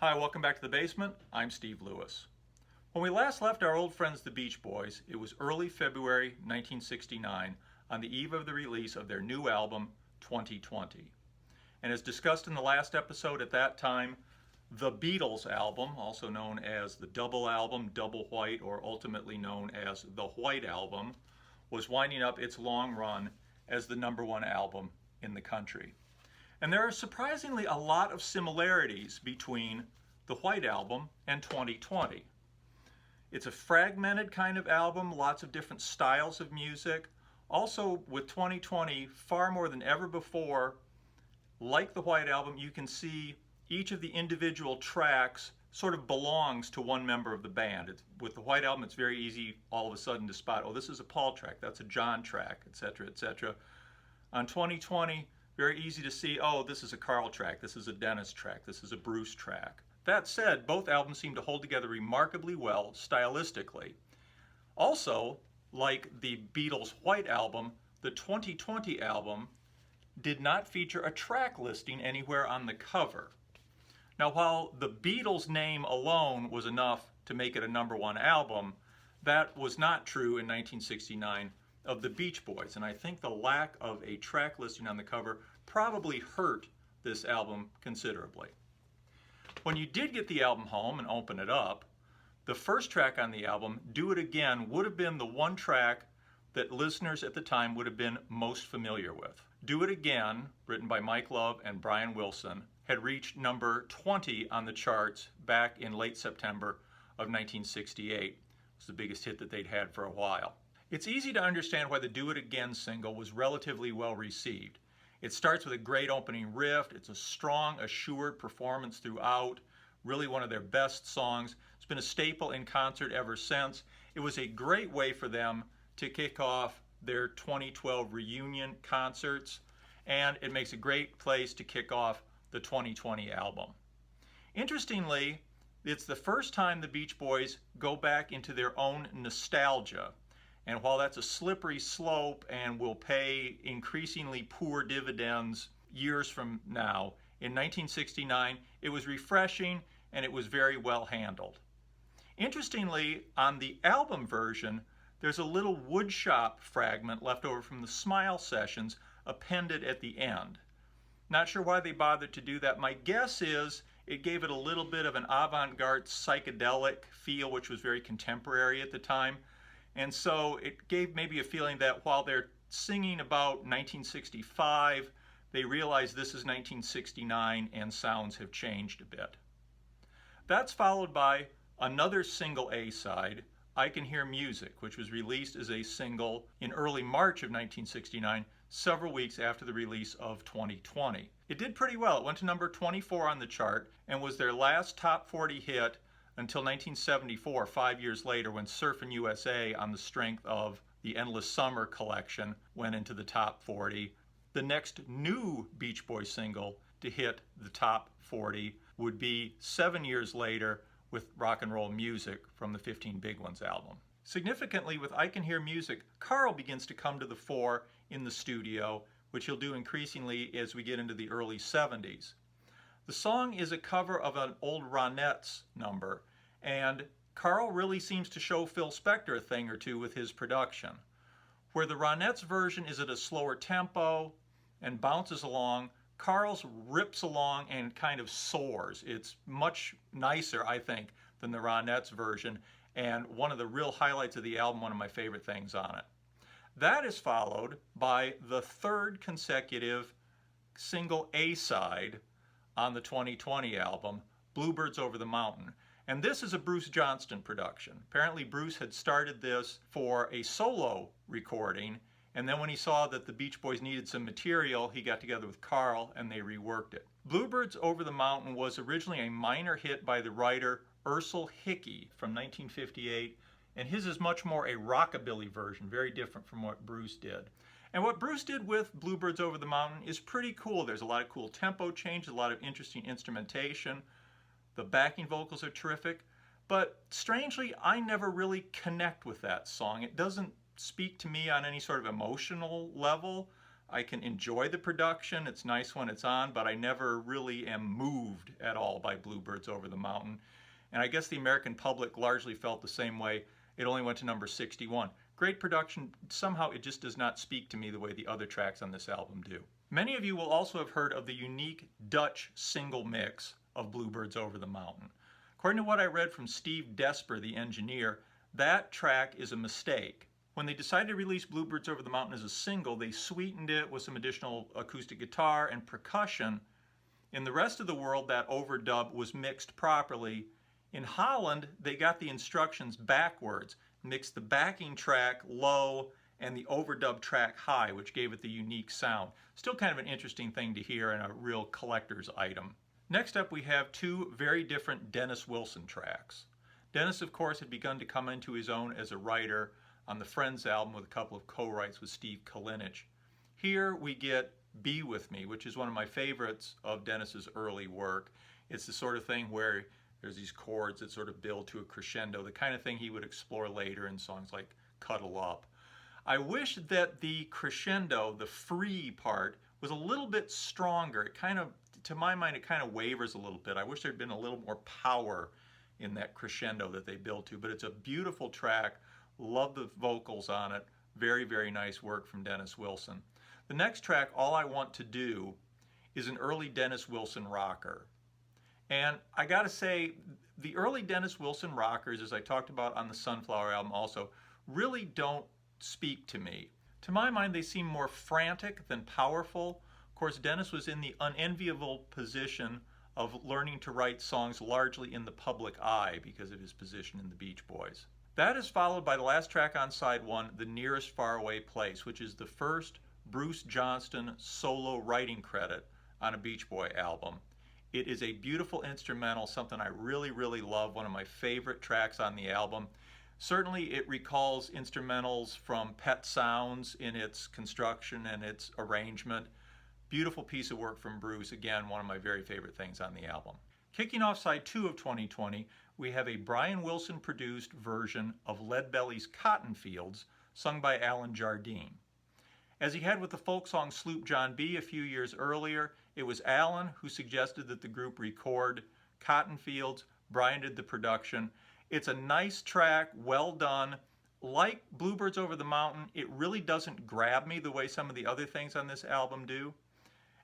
Hi, welcome back to the basement. I'm Steve Lewis. When we last left our old friends the Beach Boys, it was early February 1969 on the eve of the release of their new album, 2020. And as discussed in the last episode at that time, the Beatles album, also known as the Double Album, Double White, or ultimately known as the White Album, was winding up its long run as the #1 album in the country. And there are surprisingly a lot of similarities between the White Album and 2020. It's a fragmented kind of album, lots of different styles of music. Also, with 2020, far more than ever before, like the White Album, you can see each of the individual tracks sort of belongs to one member of the band. With the White Album, it's very easy all of a sudden to spot, oh, this is a Paul track, that's a John track, etc., etc. On 2020, very easy to see, oh, this is a Carl track, this is a Dennis track, this is a Bruce track. That said, both albums seem to hold together remarkably well stylistically. Also, like the Beatles' White Album, the 2020 album did not feature a track listing anywhere on the cover. Now, while the Beatles' name alone was enough to make it a #1 album, that was not true in 1969 of the Beach Boys, and I think the lack of a track listing on the cover probably hurt this album considerably. When you did get the album home and open it up, the first track on the album, Do It Again, would have been the one track that listeners at the time would have been most familiar with. Do It Again, written by Mike Love and Brian Wilson, had reached number 20 on the charts back in late September of 1968. It was the biggest hit that they'd had for a while. It's easy to understand why the Do It Again single was relatively well received. It starts with a great opening riff. It's a strong, assured performance throughout. Really one of their best songs. It's been a staple in concert ever since. It was a great way for them to kick off their 2012 reunion concerts, and it makes a great place to kick off the 2020 album. Interestingly, it's the first time the Beach Boys go back into their own nostalgia. And while that's a slippery slope and will pay increasingly poor dividends years from now, in 1969 it was refreshing and it was very well handled. Interestingly, on the album version, there's a little woodshop fragment left over from the Smile sessions appended at the end. Not sure why they bothered to do that. My guess is it gave it a little bit of an avant-garde psychedelic feel, which was very contemporary at the time. And so it gave maybe a feeling that while they're singing about 1965, they realize this is 1969 and sounds have changed a bit. That's followed by another single A-side, I Can Hear Music, which was released as a single in early March of 1969, several weeks after the release of 2020. It did pretty well. It went to number 24 on the chart and was their last top 40 hit until 1974, 5 years later, when Surfin' USA, on the strength of the Endless Summer collection, went into the top 40. The next new Beach Boys single to hit the top 40 would be 7 years later with Rock and Roll Music from the 15 Big Ones album. Significantly, with I Can Hear Music, Carl begins to come to the fore in the studio, which he'll do increasingly as we get into the early 70s. The song is a cover of an old Ronettes number, and Carl really seems to show Phil Spector a thing or two with his production. Where the Ronettes version is at a slower tempo and bounces along, Carl's rips along and kind of soars. It's much nicer, I think, than the Ronettes version, and one of the real highlights of the album, one of my favorite things on it. That is followed by the third consecutive single A-side on the 2020 album, Bluebirds Over the Mountain. And this is a Bruce Johnston production. Apparently Bruce had started this for a solo recording, and then when he saw that the Beach Boys needed some material, he got together with Carl and they reworked it. Bluebirds Over the Mountain was originally a minor hit by the writer Ursel Hickey from 1958, and his is much more a rockabilly version, very different from what Bruce did. And what Bruce did with Bluebirds Over the Mountain is pretty cool. There's a lot of cool tempo change, a lot of interesting instrumentation. The backing vocals are terrific, but strangely, I never really connect with that song. It doesn't speak to me on any sort of emotional level. I can enjoy the production. It's nice when it's on, but I never really am moved at all by Bluebirds Over the Mountain. And I guess the American public largely felt the same way. It only went to number 61. Great production. Somehow it just does not speak to me the way the other tracks on this album do. Many of you will also have heard of the unique Dutch single mix of Bluebirds Over the Mountain. According to what I read from Steve Desper, the engineer, that track is a mistake. When they decided to release Bluebirds Over the Mountain as a single, they sweetened it with some additional acoustic guitar and percussion. In the rest of the world, that overdub was mixed properly. In Holland, they got the instructions backwards, mixed the backing track low and the overdub track high, which gave it the unique sound. Still kind of an interesting thing to hear and a real collector's item. Next up, we have two very different Dennis Wilson tracks. Dennis, of course, had begun to come into his own as a writer on the Friends album with a couple of co-writes with Steve Kalinich. Here we get Be With Me, which is one of my favorites of Dennis's early work. It's the sort of thing where there's these chords that sort of build to a crescendo, the kind of thing he would explore later in songs like Cuddle Up. I wish that the crescendo, the free part, was a little bit stronger. It kind of, to my mind, it kind of wavers a little bit. I wish there'd been a little more power in that crescendo that they build to, but it's a beautiful track. Love the vocals on it. Very, very nice work from Dennis Wilson. The next track, All I Want to Do, is an early Dennis Wilson rocker. And I gotta say, the early Dennis Wilson rockers, as I talked about on the Sunflower album also, really don't speak to me. To my mind, they seem more frantic than powerful. Of course, Dennis was in the unenviable position of learning to write songs largely in the public eye because of his position in the Beach Boys. That is followed by the last track on side one, The Nearest Faraway Place, which is the first Bruce Johnston solo writing credit on a Beach Boy album. It is a beautiful instrumental, something I really, really love, one of my favorite tracks on the album. Certainly it recalls instrumentals from Pet Sounds in its construction and its arrangement. Beautiful piece of work from Bruce, again, one of my very favorite things on the album. Kicking off side 2 of 2020, we have a Brian Wilson produced version of Leadbelly's Cotton Fields, sung by Alan Jardine. As he had with the folk song Sloop John B a few years earlier, it was Alan who suggested that the group record Cotton Fields. Brian did the production. It's a nice track, well done. Like Bluebirds Over the Mountain, it really doesn't grab me the way some of the other things on this album do.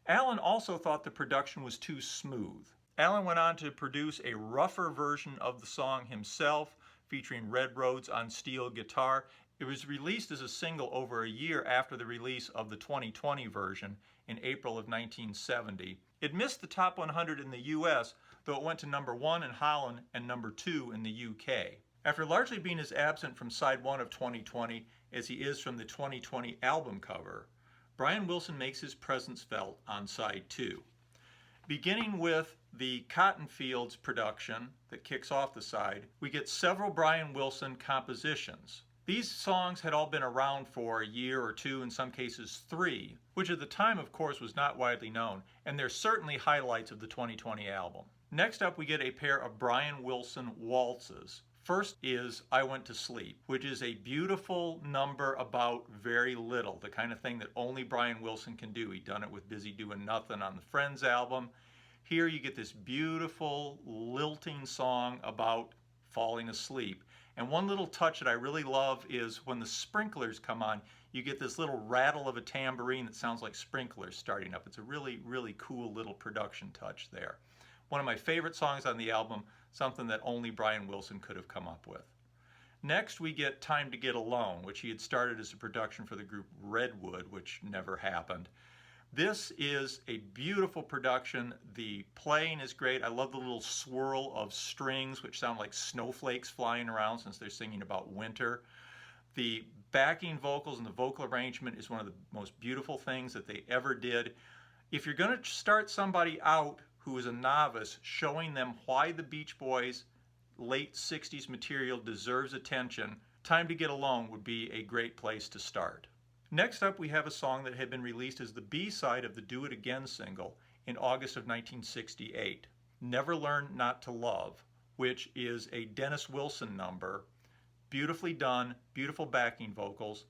Alan also thought the production was too smooth. Alan went on to produce a rougher version of the song himself, featuring Red Rhodes on steel guitar. It was released as a single over a year after the release of the 2020 version in April of 1970. It missed the top 100 in the US, though it went to number 1 in Holland and number 2 in the UK. After largely being as absent from side 1 of 2020 as he is from the 2020 album cover, Brian Wilson makes his presence felt on side 2. Beginning with the Cotton Fields production that kicks off the side, we get several Brian Wilson compositions. These songs had all been around for a year or two, in some cases 3, which at the time, of course, was not widely known, and they're certainly highlights of the 2020 album. Next up, we get a pair of Brian Wilson waltzes. First is I Went to Sleep, which is a beautiful number about very little, the kind of thing that only Brian Wilson can do. He'd done it with Busy Doing Nothing on the Friends album. Here you get this beautiful, lilting song about falling asleep. And one little touch that I really love is when the sprinklers come on, you get this little rattle of a tambourine that sounds like sprinklers starting up. It's a really, really cool little production touch there. One of my favorite songs on the album, something that only Brian Wilson could have come up with. Next, we get Time to Get Alone, which he had started as a production for the group Redwood, which never happened. This is a beautiful production. The playing is great. I love the little swirl of strings, which sound like snowflakes flying around since they're singing about winter. The backing vocals and the vocal arrangement is one of the most beautiful things that they ever did. If you're going to start somebody out who is a novice, showing them why the Beach Boys' late 60s material deserves attention, Time to Get Alone would be a great place to start. Next up, we have a song that had been released as the B-side of the Do It Again single in August of 1968, Never Learn Not to Love, which is a Dennis Wilson number, beautifully done, beautiful backing vocals.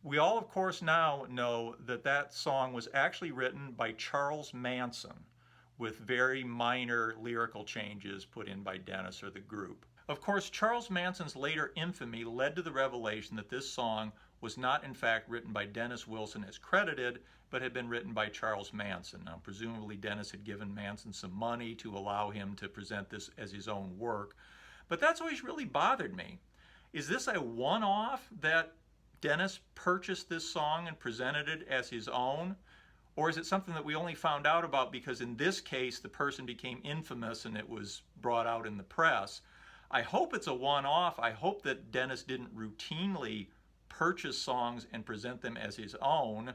We all, of course, now know that that song was actually written by Charles Manson, with very minor lyrical changes put in by Dennis or the group. Of course, Charles Manson's later infamy led to the revelation that this song was not in fact written by Dennis Wilson as credited, but had been written by Charles Manson. Now, presumably Dennis had given Manson some money to allow him to present this as his own work. But that's always really bothered me. Is this a one-off that Dennis purchased this song and presented it as his own? Or is it something that we only found out about because in this case the person became infamous and it was brought out in the press? I hope it's a one-off. I hope that Dennis didn't routinely purchase songs and present them as his own,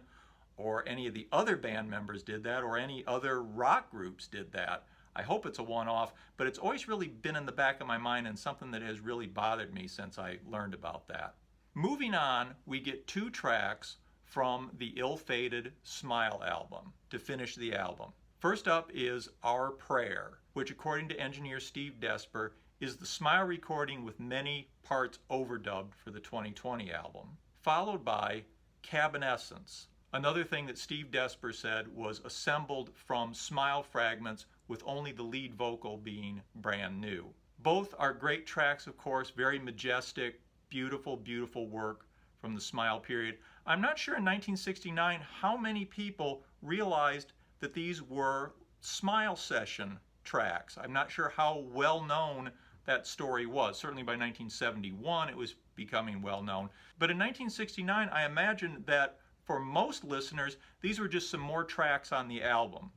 or any of the other band members did that, or any other rock groups did that. I hope it's a one-off, but it's always really been in the back of my mind and something that has really bothered me since I learned about that. Moving on, we get 2 tracks from the ill-fated Smile album to finish the album. First up is Our Prayer, which according to engineer Steve Desper is the Smile recording with many parts overdubbed for the 2020 album, followed by Cabinescence. Another thing that Steve Desper said was assembled from Smile fragments with only the lead vocal being brand new. Both are great tracks, of course, very majestic, beautiful, beautiful work from the Smile period. I'm not sure in 1969 how many people realized that these were Smile session tracks. I'm not sure how well known that story was. Certainly by 1971 it was becoming well known. But in 1969 I imagine that for most listeners these were just some more tracks on the album.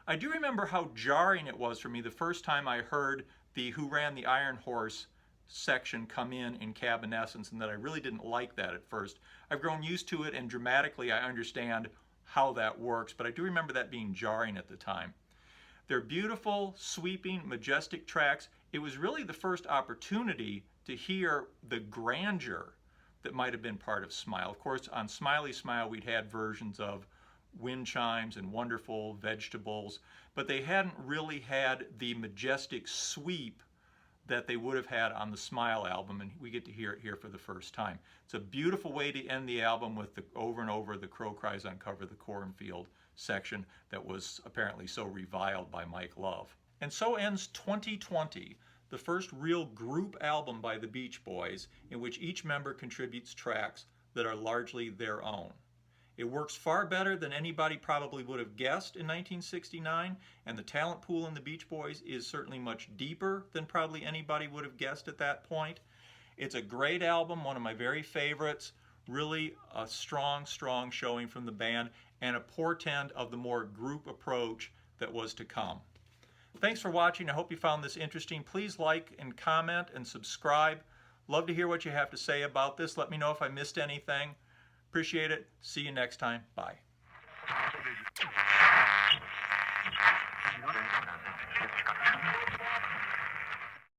I do remember how jarring it was for me the first time I heard the Who Ran the Iron Horse section come in Cabinescence, and that I really didn't like that at first. I've grown used to it and dramatically I understand how that works, but I do remember that being jarring at the time. They're beautiful, sweeping, majestic tracks. It was really the first opportunity to hear the grandeur that might have been part of Smile. Of course, on Smiley Smile we'd had versions of Wind Chimes and Wonderful Vegetables, but they hadn't really had the majestic sweep that they would have had on the Smile album, and we get to hear it here for the first time. It's a beautiful way to end the album with the over and over the Crow Cries Uncover the Cornfield section that was apparently so reviled by Mike Love. And so ends 2020, the first real group album by the Beach Boys in which each member contributes tracks that are largely their own. It works far better than anybody probably would have guessed in 1969, and the talent pool in the Beach Boys is certainly much deeper than probably anybody would have guessed at that point. It's a great album, one of my very favorites, really a strong, strong showing from the band, and a portent of the more group approach that was to come. Thanks for watching. I hope you found this interesting. Please like and comment and subscribe. Love to hear what you have to say about this. Let me know if I missed anything. Appreciate it. See you next time. Bye.